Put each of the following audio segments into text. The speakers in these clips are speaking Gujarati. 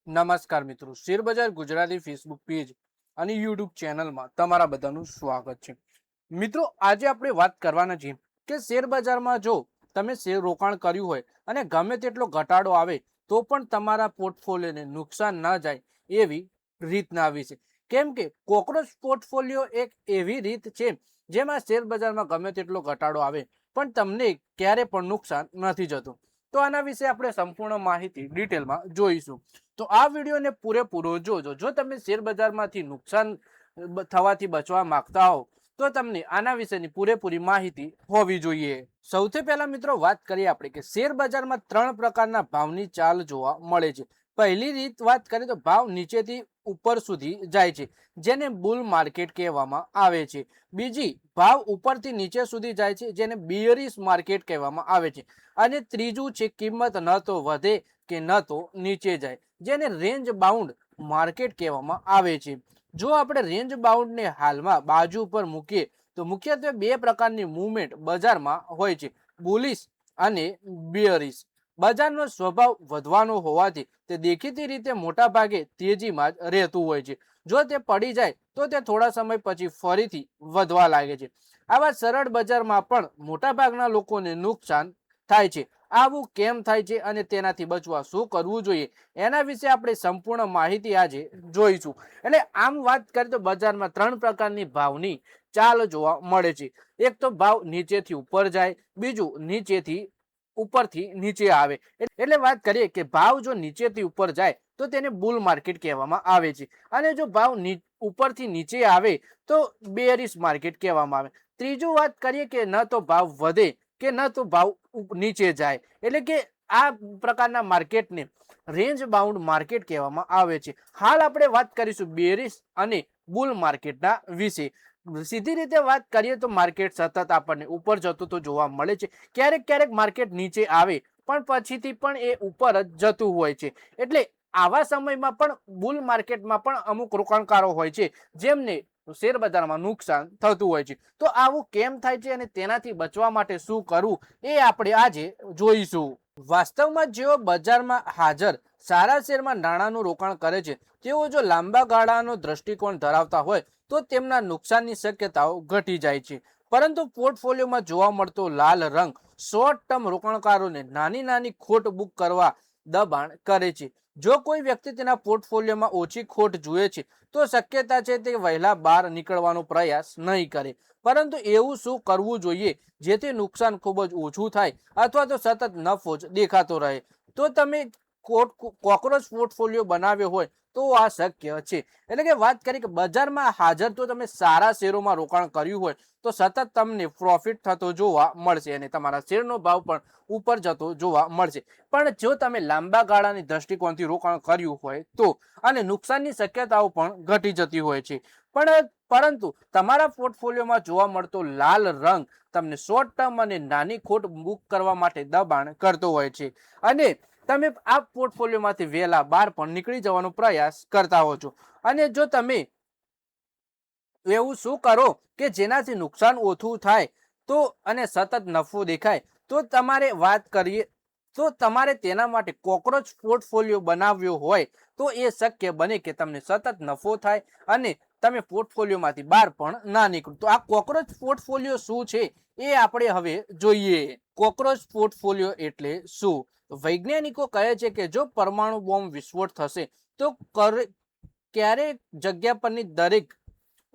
નમસ્કાર મિત્રો, શેરબજાર ગુજરાતી ફેસબુક પેજ અને યુટ્યુબ ચેનલમાં તમારા બધાનું સ્વાગત છે। મિત્રો, આજે આપણે વાત કરવાના છીએ કે શેરબજારમાં જો તમે શેર રોકાણ કર્યું હોય અને ગમે તેટલો ઘટાડો આવે તો પણ તમારા પોર્ટફોલિયોને નુકસાન ન જાય એવી રીતના આવી છે। કેમ કે કોકરોચ પોર્ટફોલિયો એક એવી રીત છે જેમાં શેરબજારમાં ગમે તેટલો ઘટાડો આવે પણ તમને ક્યારે પણ નુકસાન નથી જતું। તો આના વિશે આપણે સંપૂર્ણ માહિતી ડિટેલમાં જોઈશું। તો આ વિડીયોને પૂરેપૂરો જોજો। જો તમે શેર બજારમાંથી નુકસાન થવાથી બચવા માંગતા હો તો તમને આના વિશેની પૂરેપૂરી માહિતી હોવી જોઈએ। સૌથી પહેલા મિત્રો વાત કરીએ આપણે કે શેર બજારમાં ત્રણ પ્રકારના ભાવની ચાલ જોવા મળે છે। પહેલી રીત વાત કરીએ તો ભાવ નીચેથી ઉપર સુધી જાય છે જેને બુલ માર્કેટ કહેવામાં આવે છે। બીજી ભાવ ઉપરથી નીચે સુધી જાય છે જેને બેરિશ માર્કેટ કહેવામાં આવે છે। અને ત્રીજું છે કિંમત ન તો વધે કે ન તો નીચે જાય જેને રેન્જ બાઉન્ડ માર્કેટ કહેવામાં આવે છે। જો આપણે રેન્જ બાઉન્ડ ને હાલમાં બાજુ પર મૂકીએ તો મુખ્યત્વે બે પ્રકારની મૂવમેન્ટ બજારમાં હોય છે, બુલિશ અને બેરિશ। બજારનો સ્વભાવ વધવાનો હોવાથી તે દેખીતી રીતે મોટા ભાગે તેજીમાં જ રહેતું હોય છે। જો તે પડી જાય તો તે થોડા સમય પછી ફરીથી વધવા લાગે છે। આવા સરળ બજારમાં પણ મોટા ભાગના લોકોને નુકસાન થાય છે। આવું કેમ થાય છે અને તેનાથી બચવા શું કરવું જોઈએ એના વિશે આપણે સંપૂર્ણ માહિતી આજે જોઈશું। એટલે આમ વાત કરીએ તો બજારમાં ત્રણ પ્રકારની ભાવની ચાલ જોવા મળે છે। એક તો ભાવ નીચેથી ઉપર જાય, બીજું નીચેથી ઉપરથી નીચે આવે। એટલે વાત કરીએ કે ભાવ જો નીચેથી ઉપર જાય તો તેને બુલ માર્કેટ કહેવામાં આવે છે અને જો ભાવ ઉપરથી નીચે આવે તો બેરિશ માર્કેટ કહેવામાં આવે। ત્રીજું વાત કરીએ કે ન તો ભાવ વધે કે ન તો ભાવ નીચે જાય એટલે કે આ પ્રકારના માર્કેટને રેન્જ બાઉન્ડ માર્કેટ કહેવામાં આવે છે। હાલ આપણે વાત કરીશું બેરિશ અને બુલ માર્કેટના વિશે। સીધી રીતે વાત કરીએ તો માર્કેટ સતત આપણને ઉપર જતું તો જોવા મળે છે, ક્યારેક ક્યારેક માર્કેટ નીચે આવે પણ પછીથી પણ એ ઉપર જ જતું હોય છે। એટલે આવા સમયમાં પણ બુલ માર્કેટમાં પણ અમુક રોકાણકારો હોય છે જેમને શેર બજારમાં નુકસાન થતું હોય છે। તો આવું કેમ થાય છે અને તેનાથી બચવા માટે શું કરવું એ આપણે આજે જોઈશું। વાસ્તવમાં જેઓ બજારમાં હાજર સારા શેરમાં નાણાંનું રોકાણ કરે છે તેઓ જો લાંબા ગાળાનો દ્રષ્ટિકોણ ધરાવતા હોય તો તેમના નુકસાનની શક્યતાઓ ઘટી જાય છે। પરંતુ પોર્ટફોલિયોમાં જોવા મળતો લાલ રંગ શોર્ટ ટર્મ રોકાણકારોને નાની નાની ખોટ બુક કરવા દબાણ કરે છે। જો કોઈ વ્યક્તિ તેના પોર્ટફોલિયોમાં ઓછી ખોટ જુએ છે તો શક્યતા છે તે વહેલા બહાર નીકળવાનો પ્રયાસ નહીં કરે। પરંતુ એવું શું કરવું જોઈએ જેથી નુકસાન ખૂબ જ ઓછું થાય અથવા તો સતત નફો જ દેખાતો રહે? તો તમે કોકરોચ પોર્ટફોલિયો બનાવ્યો હોય તો આ શક્ય છે। એટલે કે વાત કરી કે બજારમાં હાજર તો તમે સારા શેરોમાં રોકાણ કર્યું હોય તો સતત તમને પ્રોફિટ થતો જોવા મળશે અને તમારા શેરનો ભાવ પણ ઉપર જતો જોવા મળશે। પણ જો તમે લાંબા ગાળાની દ્રષ્ટિકોણથી રોકાણ કર્યું હોય તો અને નુકસાનની શક્યતાઓ પણ ઘટી જતી હોય છે। પરંતુ તમારા પોર્ટફોલિયોમાં જોવા મળતો લાલ રંગ તમને શોર્ટ ટર્મ અને નાની ખોટ બુક કરવા માટે દબાણ કરતો હોય છે અને તમે આ પોર્ટફોલિયોમાંથી વહેલા બહાર પણ નીકળી જવાનો પ્રયાસ કરતા હો છો। અને જો તમે એવું શું કરો કે જેનાથી નુકસાન ઓછું થાય તો અને સતત નફો દેખાય તો તમારે વાત કરીએ તો તમારે તેના માટે કોકરોચ પોર્ટફોલિયો બનાવ્યો હોય તો એ શક્ય બને કે તમને સતત નફો થાય અને તમે પોર્ટફોલિયોમાંથી બહાર પણ ના નીકળો। તો આ કોકરોચ પોર્ટફોલિયો શું છે એ આપણે હવે જોઈએ। કોકરોચ પોર્ટફોલિયો એટલે શું? વૈજ્ઞાનિકો કહે છે કે જો પરમાણુ બોમ્બ વિસ્ફોટ થશે તો ક્યારેક જગ્યા પરની દરેક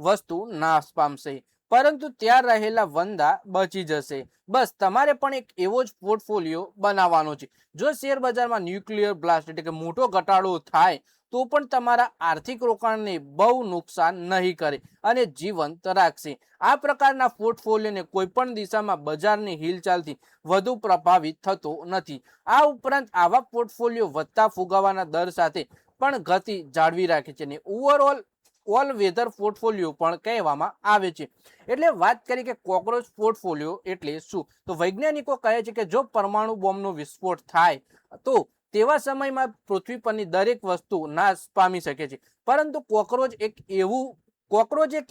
વસ્તુ નાશ પામશે પરંતુ ત્યાં રહેલા વંદા બચી જશે। બસ તમારે પણ એક એવો જ પોર્ટફોલિયો બનાવવાનો છે। જો શેર બજારમાં ન્યુક્લિયર બ્લાસ્ટ એટલે કે મોટો ઘટાડો થાય તો પણ તમારા આર્થિક રોકાણને બહુ નુકસાન નહીં કરે અને જીવંત રાખશે। આ પ્રકારના પોર્ટફોલિયોને કોઈ પણ દિશામાં બજારની હિલચાલથી વધુ પ્રભાવિત થતો નથી। આ ઉપરાંત આવા પોર્ટફોલિયો વધતા ફુગાવાના દર સાથે પણ ગતિ જાળવી રાખે છે અને ઓવરઓલ ઓલ વેધર પોર્ટફોલિયો પણ કહેવામાં આવે છે। એટલે વાત કરી કે કોકરોચ પોર્ટફોલિયો એટલે શું તો વૈજ્ઞાનિકો કહે છે કે જો પરમાણુ બોમ્બનો વિસ્ફોટ થાય તો તેવા સમયમાં પૃથ્વી પરની દરેક વસ્તુ નાશ પામી શકે છે પરંતુ કોકરોચ એક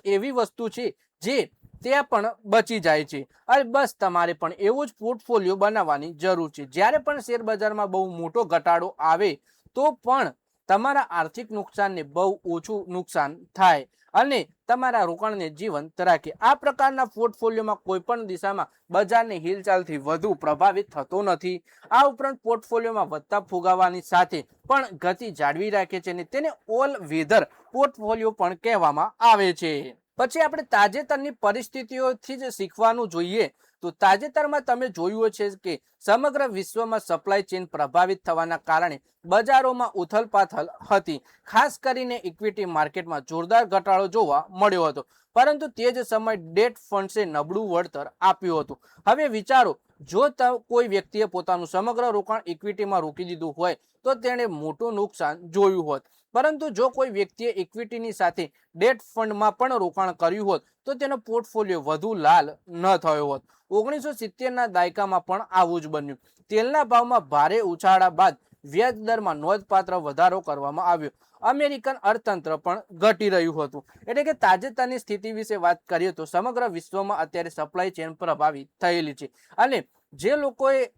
એવી વસ્તુ છે જે તે પણ બચી જાય છે। અને બસ તમારે પણ એવું જ પોર્ટફોલિયો બનાવવાની જરૂર છે। જ્યારે પણ શેર બજારમાં બહુ મોટો ઘટાડો આવે તો પણ તમારા આર્થિક નુકસાનને બહુ ઓછું નુકસાન થાય અને તમારા રોકાણને જીવંત રાખે. આ પ્રકારના પોર્ટફોલિયોમાં કોઈ પણ દિશામાં બજારની હિલચાલથી વધુ પ્રભાવિત થતો નથી. આ ઉપરાંત પોર્ટફોલિયોમાં વધતા ફુગાવાની સાથે પણ ગતિ જાળવી રાખે છે અને તેને ઓલ વેધર પોર્ટફોલિયો પણ કહેવામાં આવે છે. પછી આપણે તાજેતરની પરિસ્થિતિઓથી જ શીખવાનું જોઈએ. તો તાજેતરમાં તમે જોયું છે કે સમગ્ર વિશ્વમાં સપ્લાય ચેઇન પ્રભાવિત થવાના કારણે બજારોમાં ઉથલપાથલ હતી. ખાસ કરીને ઇક્વિટી માર્કેટમાં જોરદાર ઘટાડો જોવા મળ્યો હતો, પરંતુ તે જ સમયે ડેટ ફંડ્સે નબળું વળતર આપ્યું હતું. હવે વિચારો, જો કોઈ વ્યક્તિએ પોતાનું સમગ્ર રોકાણ ઇક્વિટીમાં રોકી દીધું હોય તો તેણે મોટું નુકસાન જોયું હોત, પરંતુ જો કોઈ વ્યક્તિએ ઇક્વિટીની સાથે ડેટ ફંડમાં પણ રોકાણ કર્યું હોત તો તેનો પોર્ટફોલિયો વધુ લાલ ન થયો હોત. 1970ના દાયકામાં પણ આવું જ બન્યું. તેલના ભાવમાં ભારે ઉછાળા બાદ વ્યાજ દરમાં નોંધપાત્ર વધારો કરવામાં આવ્યો. અમેરિકન અર્થતંત્ર પણ ઘટી રહ્યું હતું. એટલે કે તાજેતરની સ્થિતિ વિશે વાત કરીએ તો સમગ્ર વિશ્વમાં અત્યારે સપ્લાય ચેઇન પ્રભાવિત થયેલી છે અને જે લોકોએ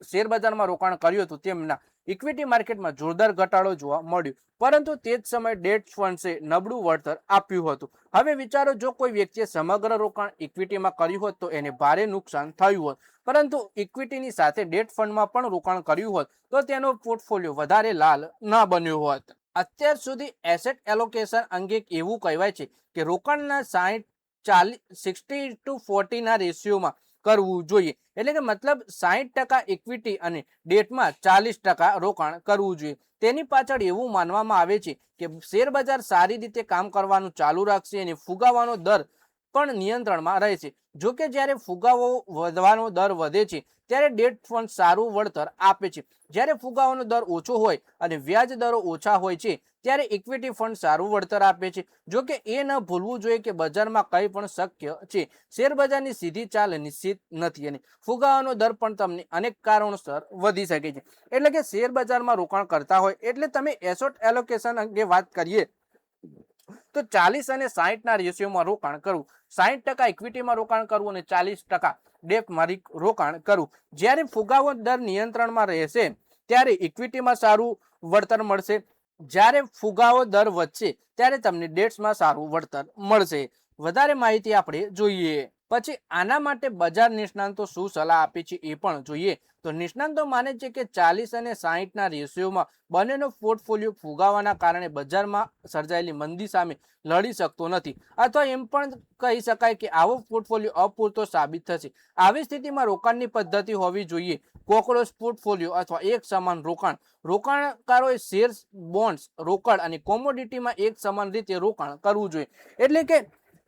શેર બજારમાં રોકાણ કર્યું હતું તેમના ઇક્વિટી માર્કેટમાં જોરદાર ઘટાડો જોવા મળ્યો, પરંતુ તે જ સમયે ડેટ ફંડ્સે નબળું વળતર આપ્યું હતું. હવે વિચારો, જો કોઈ વ્યક્તિએ સમગ્ર રોકાણ ઇક્વિટીમાં કર્યું હોત તો એને ભારે નુકસાન થયું હોત, પરંતુ ઇક્વિટીની સાથે ડેટ ફંડમાં પણ રોકાણ કર્યું હોત તો તેનો પોર્ટફોલિયો વધારે લાલ ન બન્યો હોત. અત્યાર સુધી એસેટ એલોકેશન અંગે એવું કહેવાય છે કે રોકાણના 60-40 ના રેશિયોમાં કરવું જોઈએ. એટલે કે મતલબ 60% ઇક્વિટી અને ડેટમાં 40% રોકાણ કરવું જોઈએ. તેની પાછળ એવું માનવામાં આવે છે કે શેર બજાર સારી રીતે કામ કરવાનું ચાલુ રાખશે અને ફુગાવાનો દર પણ નિયંત્રણમાં રહેશે. જો કે જ્યારે ફુગાવો વધવાનો દર વધે છે ત્યારે ડેટ ફંડ સારું વળતર આપે છે. જ્યારે ફુગાવાનો દર ઓછો હોય અને વ્યાજ દરો ઓછા હોય છે ત્યારે ઇક્વિટી ફંડ સારું વળતર આપે છે. જો કે એ ન ભૂલવું જોઈએ કે બજારમાં કંઈ પણ શક્ય છે. શેર બજારની સીધી ચાલ નિશ્ચિત નથી અને ફુગાવાનો દર પણ તમને અનેક કારણોસર વધી શકે છે. એટલે કે શેર બજારમાં રોકાણ કરતા હોય એટલે તમે એસેટ એલોકેશન અંગે વાત કરીએ તો 40 અને 60ના રેશિયોમાં રોકાણ કરવું. 60% ઇક્વિટીમાં રોકાણ કરવું અને 40% ડેટમાં રોકાણ કરવું. જ્યારે ફુગાવો દર નિયંત્રણમાં રહેશે ત્યારે ઇક્વિટીમાં સારું વળતર મળશે. જ્યારે ફુગાવો દર વધશે ત્યારે તમને ડેટ્સમાં સારું વળતર મળશે. વધારે માહિતી આપણે જોઈએ. પછી આના માટે બજાર નિષ્ણાંતો શું સલાહ આપે છે એ પણ જોઈએ. તો નિષ્ણાંતો માને છે કે 40 અને 60ના રેશિયોમાં બંનેનો પોર્ટફોલિયો ફુગાવાના કારણે બજારમાં સર્જાયેલી મંદી સામે લડી શકતો નથી, અથવા એમ પણ કહી શકાય કે આવો પોર્ટફોલિયો અપૂરતો સાબિત થશે. આવી સ્થિતિમાં રોકાણની પદ્ધતિ હોવી જોઈએ કોકરોચ પોર્ટફોલિયો અથવા એક સમાન રોકાણ. રોકાણકારોએ શેર્સ, બોન્ડ્સ, રોકડ અને કોમોડિટીમાં એક સમાન રીતે રોકાણ કરવું જોઈએ. એટલે કે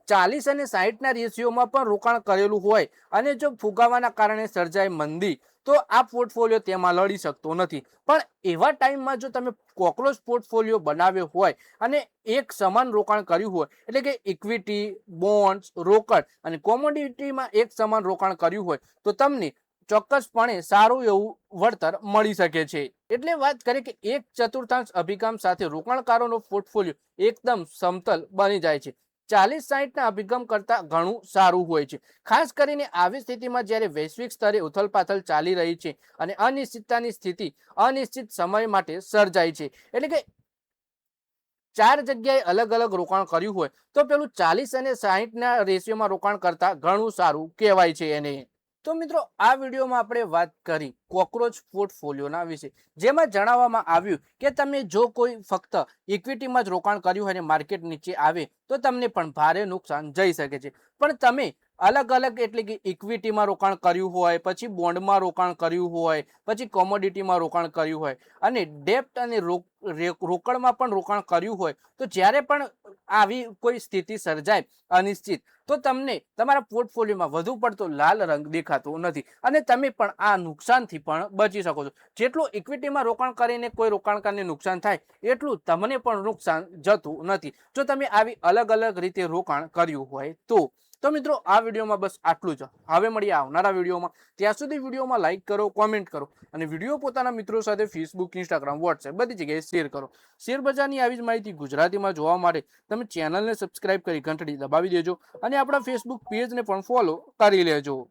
40 અને 60ના રેશિયોમાં પણ રોકાણ કરેલું હોય અને જો ફુગાવાના કારણે સર્જાય મંદી તો આ પોર્ટફોલિયો તેમાં લડી શકતો નથી. પણ એવા ટાઈમમાં જો તમે કોકરોચ પોર્ટફોલિયો બનાવ્યો હોય અને એક સમાન રોકાણ કર્યું હોય, એટલે કે ઇક્વિટી, બોન્ડ્સ, રોકડ અને કોમોડિટીમાં એક સમાન રોકાણ કર્યું હોય તો તમને ચોક્કસપણે સારું એવું વળતર મળી શકે છે. એટલે વાત કરીએ કે 1/4 અભિગમ સાથે રોકાણકારોનો પોર્ટફોલિયો એકદમ સમતલ બની જાય છે. 40-60ના અભિગમ કરતા ઘણું સારું હોય છે. ખાસ કરીને આવી સ્થિતિમાં જ્યારે વૈશ્વિક સ્તરે ઉથલપાથલ ચાલી રહી છે અને અનિશ્ચિતતાની સ્થિતિ અનિશ્ચિત સમય માટે સર્જાય છે. એટલે કે 4 જગ્યાએ અલગ અલગ રોકાણ કર્યું હોય તો પેલું 40 અને 60ના રેશિયોમાં રોકાણ કરતા ઘણું સારું કહેવાય છે એને. તો મિત્રો, આ વિડીયોમાં આપણે વાત કરી કોકરોચ પોર્ટફોલિયોના વિશે, જેમાં જણાવવામાં આવ્યું કે તમે જો કોઈ ફક્ત ઇક્વિટીમાં જ રોકાણ કર્યું હોય અને માર્કેટ નીચે આવે તો તમને પણ ભારે નુકસાન જઈ શકે છે. પણ તમે અલગ અલગ, એટલે કે ઇક્વિટીમાં રોકાણ કર્યું હોય, પછી બોન્ડમાં રોકાણ કર્યું હોય, પછી કોમોડિટીમાં રોકાણ કર્યું હોય અને ડેપ્ટ અને રોકડમાં પણ રોકાણ કર્યું હોય તો જ્યારે પણ આવી કોઈ સ્થિતિ સર્જાય અનિશ્ચિત તો તમને તમારા પોર્ટફોલિયોમાં વધુ પડતો લાલ રંગ દેખાતો નથી અને તમે પણ આ નુકસાનથી પણ બચી શકો છો. જેટલું ઇક્વિટીમાં રોકાણ કરીને કોઈ રોકાણકારને નુકસાન થાય એટલું તમને પણ નુકસાન જતું નથી જો તમે આવી અલગ અલગ રીતે રોકાણ કર્યું હોય તો. તો મિત્રો, આ વિડીયોમાં બસ આટલું જ. હવે મળીએ આવનારા વિડીયોમાં. ત્યાં સુધી વિડીયોમાં લાઈક કરો, કોમેન્ટ કરો અને વિડીયો પોતાના મિત્રો સાથે ફેસબુક, ઇન્સ્ટાગ્રામ, વોટ્સએપ બધી જગ્યાએ શેર કરો. શેર બજારની આવી જ માહિતી ગુજરાતીમાં જોવા માટે તમે ચેનલને સબસ્ક્રાઇબ કરી ઘંટડી દબાવી દેજો અને આપણા ફેસબુક પેજને પણ ફોલો કરી લેજો.